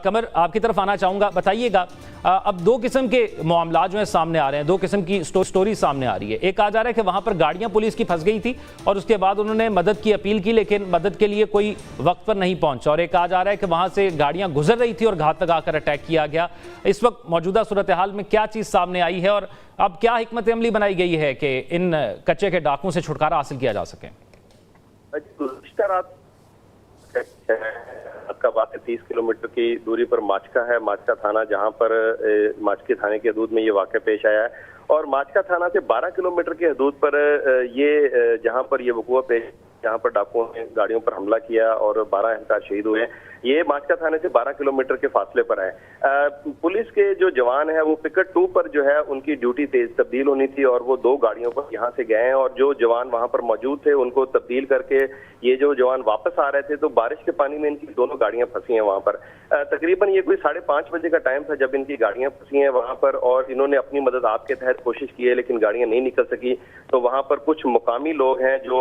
قمر آپ کی طرف آنا چاہوں گا، بتائیے گا اب دو قسم کے معاملات جو ہیں سامنے آ رہے ہیں، دو قسم کی سٹوری سامنے آ رہی ہے۔ ایک آ جا رہا ہے کہ وہاں پر گاڑیاں پولیس کی پھنس گئی تھی اور اس کے بعد انہوں نے مدد کی اپیل کی، لیکن مدد کے لیے کوئی وقت پر نہیں پہنچا، اور ایک آ جا رہا ہے کہ وہاں سے گاڑیاں گزر رہی تھی اور گھات لگا کر اٹیک کیا گیا۔ اس وقت موجودہ صورتحال میں کیا چیز سامنے آئی ہے اور اب کیا حکمت عملی بنائی گئی ہے کہ ان کچے کے ڈاکوں سے چھٹکارا حاصل کیا جا سکے؟ گزشتہ رات کا واقعہ 30 کلومیٹر کی دوری پر ماچکا ہے، ماچکا تھانہ، جہاں پر ماچکی تھانے کی حدود میں یہ واقعہ پیش آیا ہے، اور ماچکا تھانہ سے 12 کلومیٹر کی حدود پر یہ جہاں پر یہ وقوع پیش، جہاں پر ڈاکوؤں نے گاڑیوں پر حملہ کیا اور 12 اہلکار شہید ہوئے ہیں، یہ ماچکا تھانے سے 12 کلومیٹر کے فاصلے پر ہے۔ پولیس کے جو جوان ہیں وہ پکٹ 2 پر جو ہے ان کی ڈیوٹی تیز تبدیل ہونی تھی، اور وہ 2 گاڑیوں پر یہاں سے گئے ہیں، اور جو جوان وہاں پر موجود تھے ان کو تبدیل کر کے یہ جو جوان واپس آ رہے تھے تو بارش کے پانی میں ان کی دونوں گاڑیاں پھنسی ہیں وہاں پر۔ تقریباً یہ کوئی 5:30 بجے کا ٹائم تھا جب ان کی گاڑیاں پھنسی ہیں وہاں پر، اور انہوں نے اپنی مدد آپ کے تحت کوشش کی ہے لیکن گاڑیاں نہیں نکل سکی، تو وہاں پر کچھ مقامی لوگ ہیں جو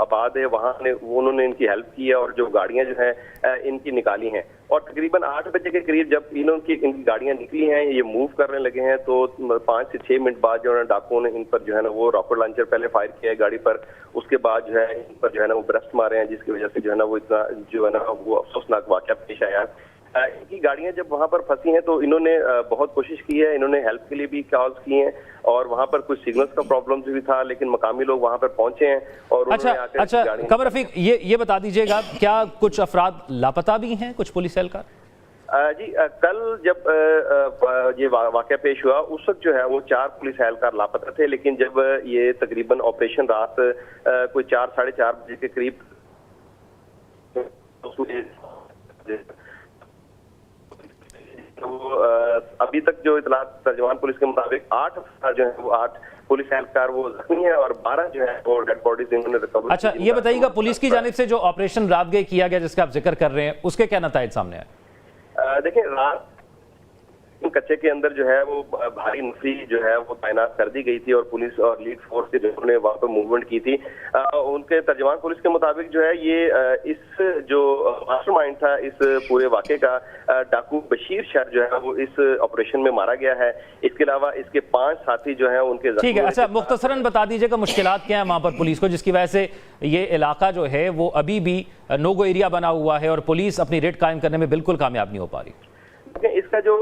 آباد ہے وہاں انہوں نے ان کی ہیلپ کی ہے اور جو گاڑیاں جو ہیں ان کی نکالی ہیں، اور تقریباً 8 بجے کے قریب جب ان کی گاڑیاں نکلی ہیں، یہ موو کرنے لگے ہیں، تو 5 سے 6 منٹ بعد جو ہے ڈاکوؤں نے ان پر جو ہے نا وہ راکٹ لانچر پہلے فائر کیا ہے گاڑی پر، اس کے بعد جو ہے ان پر جو ہے نا وہ برسٹ مارے ہیں، جس کی وجہ سے جو ہے نا وہ اتنا جو ہے نا وہ افسوسناک واقعہ پیش آیا۔ ان کی گاڑیاں جب وہاں پر پھنسی ہیں تو انہوں نے بہت کوشش کی ہے، انہوں نے ہیلپ کے لیے بھی کالز کی ہیں، اور وہاں پر کچھ سگنلز کا پرابلم بھی تھا لیکن مقامی لوگ وہاں پر پہنچے ہیں اور اچھا قمر رفیق یہ بتا دیجئے گا کیا کچھ افراد لاپتہ بھی ہیں، کچھ پولیس اہلکار؟ جی کل جب یہ واقعہ پیش ہوا اس وقت جو ہے وہ 4 پولیس اہلکار لاپتہ تھے، لیکن جب یہ تقریباً آپریشن رات کوئی 4 ساڑھے 4 بجے کے قریب ابھی تک جو اطلاعات ترجمان پولیس کے مطابق 8 افراد جو ہیں وہ 8 پولیس اہلکار وہ زخمی ہیں اور 12 جو ہے وہ ڈیڈ باڈیز انہوں نے ریکور۔ اچھا یہ بتائیے گا پولیس کی جانب سے جو آپریشن رات گئے کیا گیا جس کا آپ ذکر کر رہے ہیں اس کے کیا نتائج سامنے آئے؟ دیکھیں رات کچے کے اندر جو ہے وہ بھاری نفری جو ہے وہ تعینات کر دی گئی تھی، اور پولیس اور لیڈ فورس کے جو نے وہاں پر موومنٹ کی تھی، ان کے ترجمان پولیس کے مطابق جو ہے یہ اس جو ماسٹر مائنڈ تھا اس پورے واقعے کا ڈاکو بشیر شر جو ہے وہ اس آپریشن میں مارا گیا ہے، اس کے علاوہ اس کے 5 ساتھی جو ہیں ان کے ٹھیک ہے۔ اچھا مختصراً بتا دیجئے کہ مشکلات کیا ہیں وہاں پر پولیس کو جس کی وجہ سے یہ علاقہ جو ہے وہ ابھی بھی نو گو ایریا بنا ہوا ہے اور پولیس اپنی ریڈ قائم کرنے میں بالکل کامیاب نہیں ہو پا رہی؟ اس کا جو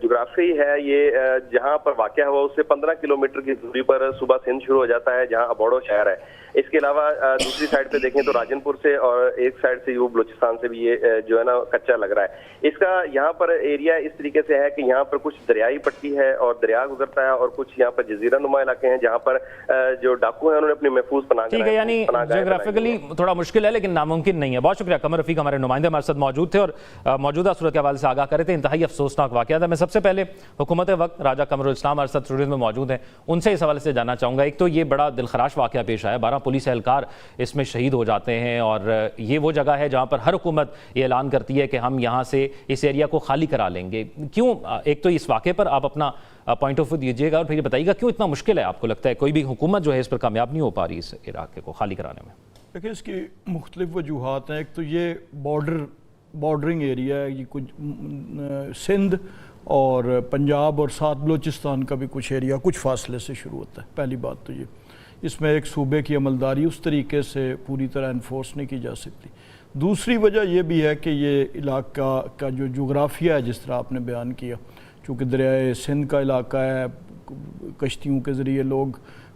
جغرافی ہے یہ جہاں پر واقع ہوا اس سے 15 کلومیٹر کی دوری پر صوبہ سندھ شروع ہو جاتا ہے جہاں ابوڑو شہر ہے، اس کے علاوہ دوسری سائڈ پہ دیکھیں تو راجن پور سے اور ایک سائڈ سے یوں بلوچستان سے بھی یہ جو ہے نا کچا لگ رہا ہے۔ اس کا یہاں پر ایریا اس طریقے سے ہے کہ یہاں پر کچھ دریائی پٹی ہے اور دریا گزرتا ہے، اور کچھ یہاں پر جزیرہ نما علاقے ہیں جہاں پر جو ڈاکو ہیں انہوں نے اپنی محفوظ پناہ ٹھیک ہے، یعنی جغرافیکلی تھوڑا مشکل ہے لیکن ناممکن نہیں ہے۔ بہت شکریہ قمر رفیق، ہمارے نمائندے ہمارے ساتھ موجود تھے اور موجودہ صورت کے حوالے سے آگاہ کرے تھے۔ انتہائی افسوسناک واقعہ تھا۔ میں سب سے پہلے حکومت وقت راجہ قمرالاسلام ہمارے ساتھ اسٹوڈیو میں موجود ہیں، ان سے اس حوالے سے جاننا چاہوں گا۔ ایک تو یہ بڑا دلخراش واقعہ پیش آیا، 12 پولیس اہلکار اس میں شہید ہو جاتے ہیں، اور یہ وہ جگہ ہے جہاں پر ہر حکومت یہ اعلان کرتی ہے کہ ہم یہاں سے اس ایریا کو خالی کرا لیں گے۔ کیوں، ایک تو اس واقعے پر آپ اپنا پوائنٹ آف ویو دیجیے گا اور پھر یہ بتائیے گا کیوں اتنا مشکل ہے، آپ کو لگتا ہے کوئی بھی حکومت جو ہے اس پر کامیاب نہیں ہو پا رہی اس علاقے کو خالی کرانے میں؟ دیکھیں اس کی مختلف وجوہات ہیں۔ ایک تو یہ بارڈرنگ ایریا ہے، یہ کچھ سندھ اور پنجاب اور ساتھ بلوچستان کا بھی کچھ ایریا کچھ فاصلے سے شروع ہوتا ہے۔ پہلی بات تو یہ اس میں ایک صوبے کی عملداری اس طریقے سے پوری طرح انفورس نہیں کی جا سکتی۔ دوسری وجہ یہ بھی ہے کہ یہ علاقہ کا جو جغرافیہ ہے جس طرح آپ نے بیان کیا، چونکہ دریائے سندھ کا علاقہ ہے، کشتیوں کے ذریعے لوگ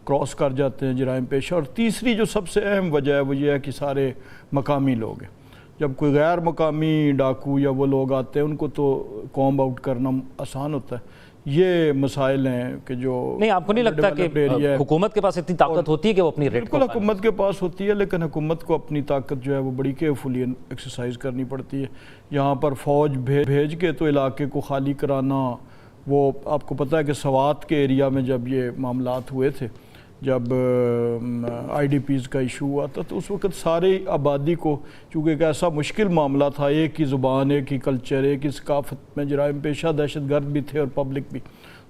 کراس کر جاتے ہیں جرائم پیشہ، اور تیسری جو سب سے اہم وجہ ہے وہ یہ ہے کہ سارے مقامی لوگ ہیں۔ جب کوئی غیر مقامی ڈاکو یا وہ لوگ آتے ہیں ان کو تو کومب آؤٹ کرنا آسان ہوتا ہے۔ یہ مسائل ہیں کہ جو نہیں، آپ کو نہیں لگتا کہ حکومت کے پاس اتنی طاقت ہوتی ہے کہ وہ اپنی ریٹ کو؟ بالکل حکومت کے پاس ہوتی ہے، لیکن حکومت کو اپنی طاقت جو ہے وہ بڑی کیئرفلی ایکسرسائز کرنی پڑتی ہے۔ یہاں پر فوج بھیج کے تو علاقے کو خالی کرانا، وہ آپ کو پتہ ہے کہ سوات کے ایریا میں جب یہ معاملات ہوئے تھے، جب آئی ڈی پیز کا ایشو ہوا تھا تو اس وقت ساری آبادی کو، چونکہ ایک ایسا مشکل معاملہ تھا، ایک ہی زبان، ایک ہی کلچر، ایک ہی ثقافت میں جرائم پیشہ دہشت گرد بھی تھے اور پبلک بھی،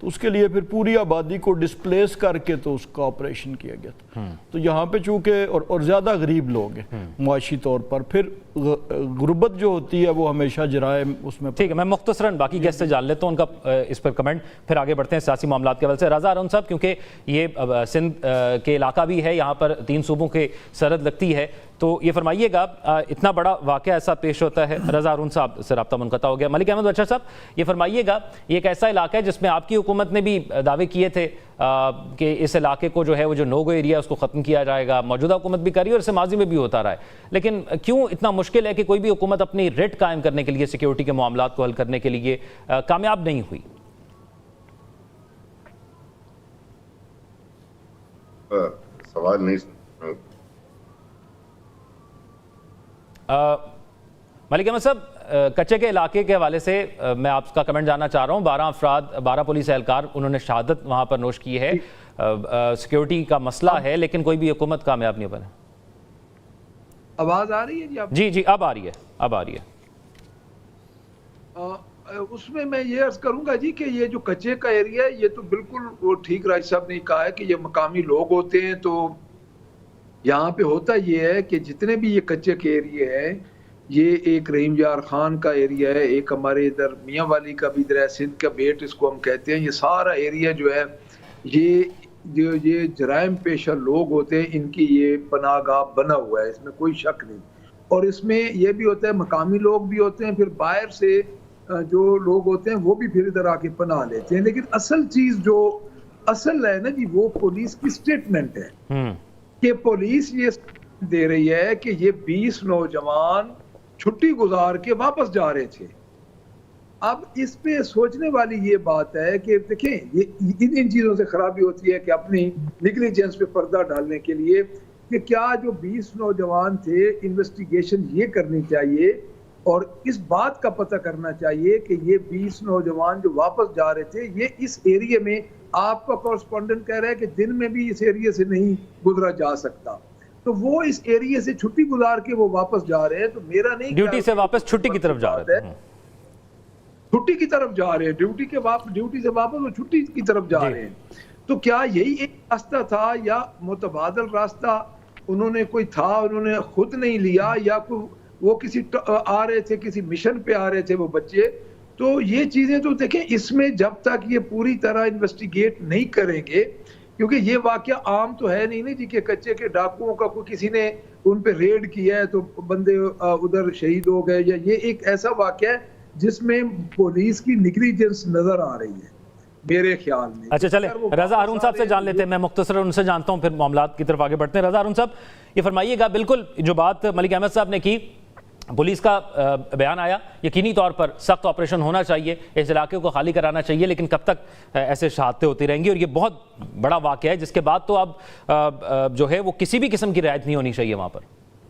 تو اس کے لیے پھر پوری آبادی کو ڈسپلیس کر کے تو اس کا آپریشن کیا گیا تھا. تو یہاں پہ چونکہ اور زیادہ غریب لوگ ہیں معاشی طور پر, پھر غربت جو ہوتی ہے وہ ہمیشہ جرائم اس میں. ٹھیک ہے, میں مختصراً باقی گیسٹ سے جان لیتا ہوں ان کا اس پر کمنٹ, پھر آگے بڑھتے ہیں سیاسی معاملات کے حوالے سے. رضا ہارون صاحب, کیونکہ یہ سندھ کے علاقہ بھی ہے, یہاں پر 3 صوبوں کے سرحد لگتی ہے, تو یہ فرمائیے گا اتنا بڑا واقعہ ایسا پیش ہوتا ہے. رضا ہارون صاحب سے رابطہ منقطع ہو گیا. ملک احمد بشر صاحب, یہ فرمائیے گا یہ ایک ایسا علاقہ ہے جس میں آپ کی حکومت نے بھی دعوے کیے تھے کہ اس علاقے کو جو ہے وہ جو نو گو ایریا اس کو ختم کیا جائے گا, موجودہ حکومت بھی کر رہی ہے اور اسے ماضی میں بھی ہوتا رہا ہے, لیکن کیوں اتنا مشکل ہے کہ کوئی بھی حکومت اپنی ریٹ قائم کرنے کے لیے, سیکیورٹی کے معاملات کو حل کرنے کے لیے کامیاب نہیں ہوئی؟ سوال نہیں. ملک احمد صاحب, کچے کے علاقے کے حوالے سے میں آپ کا کمنٹ جاننا چاہ رہا ہوں. 12 پولیس اہلکار انہوں نے شہادت وہاں پر نوش کی ہے. سیکیورٹی کا مسئلہ ہے لیکن کوئی بھی حکومت کامیاب نہیں بنے. آواز آ رہی ہے جی آپ؟ جی اب آ رہی ہے. اس میں میں یہ عرض کروں گا جی کہ یہ جو کچے کا ایریا ہے یہ تو بالکل وہ ٹھیک راج صاحب نے کہا ہے کہ یہ مقامی لوگ ہوتے ہیں. تو یہاں پہ ہوتا یہ ہے کہ جتنے بھی یہ کچے کے ایریا ہیں, یہ ایک رحیم یار خان کا ایریا ہے, ایک ہمارے ادھر میاں والی کا بھی ادھر ہے, سندھ کا بیٹ اس کو ہم کہتے ہیں. یہ سارا ایریا جو ہے یہ جرائم پیشہ لوگ ہوتے ہیں, ان کی یہ پناہ گاہ بنا ہوا ہے, اس میں کوئی شک نہیں. اور اس میں یہ بھی ہوتا ہے مقامی لوگ بھی ہوتے ہیں, پھر باہر سے جو لوگ ہوتے ہیں وہ بھی پھر ادھر آ کے پناہ لیتے ہیں. لیکن اصل چیز جو اصل ہے نا جی, وہ پولیس کی سٹیٹمنٹ ہے کہ پولیس یہ دے رہی ہے کہ یہ 20 نوجوان چھٹی گزار کے واپس جا رہے تھے. اب اس پہ سوچنے والی یہ بات ہے کہ دیکھیں ان چیزوں سے خرابی ہوتی ہے کہ اپنی نیگلیجنس پہ پردہ ڈالنے کے لیے کہ کیا جو 20 نوجوان تھے, انویسٹیگیشن یہ کرنی چاہیے اور اس بات کا پتہ کرنا چاہیے کہ یہ 20 نوجوان جو واپس جا رہے تھے یہ اس ایریے میں, آپ کا کورسپونڈنٹ کہہ رہا ہے کہ دن میں بھی اس ایریے سے نہیں گزرا جا سکتا, تو وہ اس ایریے سے چھٹی گزار کے وہ واپس جا رہے ہیں. تو میرا نہیں, ڈیوٹی سے واپس چھٹی کی طرف جا رہے ہیں, چھٹی کی طرف جا رہے ہیں, ڈیوٹی سے واپس وہ چھٹی کی طرف جا رہے ہیں. تو کیا یہی ایک راستہ تھا یا متبادل راستہ انہوں نے کوئی تھا, انہوں نے خود نہیں لیا, یا وہ کسی آ رہے تھے, کسی مشن پہ آ رہے تھے وہ بچے. تو یہ چیزیں تو دیکھیں, اس میں جب تک یہ پوری طرح انویسٹیگیٹ نہیں کریں گے, کیونکہ یہ واقعہ عام تو ہے نہیں جی کہ کچے کے ڈاکوؤں کا کوئی کسی نے ان پہ ریڈ کیا ہے تو بندے ادھر شہید ہو گئے, یا یہ ایک ایسا واقعہ ہے جس میں پولیس کی نیگلیجنس نظر آ رہی ہے میرے خیال میں. اچھا چلیں, رضا ہارون صاحب سے جان لیتے ہیں, میں مختصر ان سے جانتا ہوں, پھر معاملات کی طرف آگے بڑھتے ہیں. رضا ہارون صاحب, یہ فرمائیے گا, بالکل جو بات ملک احمد صاحب نے کی, پولیس کا بیان آیا, یقینی طور پر سخت آپریشن ہونا چاہیے, اس علاقے کو خالی کرانا چاہیے, لیکن کب تک ایسے شہادتیں ہوتی رہیں گی؟ اور یہ بہت بڑا واقعہ ہے جس کے بعد تو اب جو ہے وہ کسی بھی قسم کی رعایت نہیں ہونی چاہیے وہاں پر.